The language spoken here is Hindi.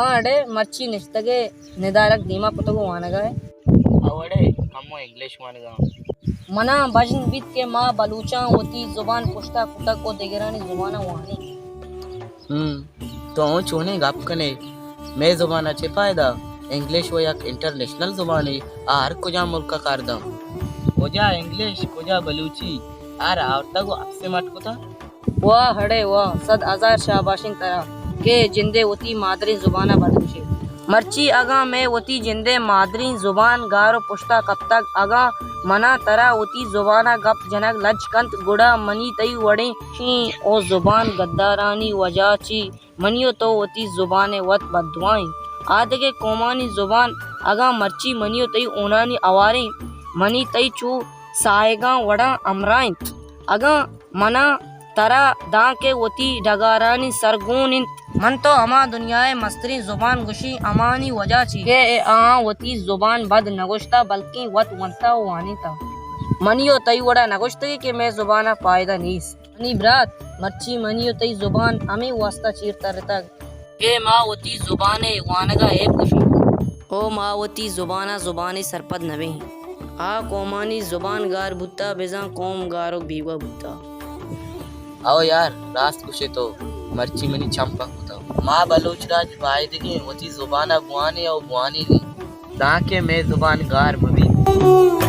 अडे मर्ची निस्तगे निदारक दीमा पुतगो वानगा है ಅವಡೆ ಕಮ್ಮೋ ಇಂಗ್ಲಿಷ್ ಮಾನಗ मना भजन बीत के माँ बलूचा होती जुबान पुश्ता कुतक को दिगरानी जुबाना वानी तो चोने गप कने मैं जुबान अच्छे फायदा इंग्लिश वो एक इंटरनेशनल जुबान है आर कुजा मुल्क का कारदम कुजा इंग्लिश कुजा बलूची आर आवता को आपसे मत कुता वाह हड़े वाह सद हजार शाबाशिंग तरह के जिंदे होती मादरी जुबाना बदलशे मर्ची अगा में होती जिंदे मादरी जुबान गारो पुश्ता कब तक अगा मना तरा होती जुबाना गप जनक लजकंत गुड़ा मनी तई वड़े शी ओ जुबान गद्दारानी वजाची मनियो तो होती जुबान वत बदवाई आद के कोमानी जुबान अगा मर्ची मनियो तई ओनानी अवारी मनी तई चू साएगा वड़ा अमराइन अगा मना तरा दा के होती डगारानी सरगून मन तो अमा दुनियाए मस्तरी जुबान गुशी अमानी वजह छी के आ होती जुबान बद नगुश्ता बल्कि वत वंता वानी था मनियो तई वड़ा नगुश्तगी के मैं जुबाना फायदा नीस मनी ब्रात मच्छी मनियो तई जुबान अमी वास्ता चीरता रहता के माँ होती जुबाने वानगा है गुशी ओ माँ होती जुबाना जुबानी सरपद नवे आ कोमानी जुबान गार बुत्ता बेजा कोम गारो बीवा बुत्ता आओ यार रास्त कुशे तो मर्ची मनी चंपा कुता माँ बलूच राज वायदगी होती जुबाना बुआनी और बुआनी नहीं ताकि मैं जुबान गार मबी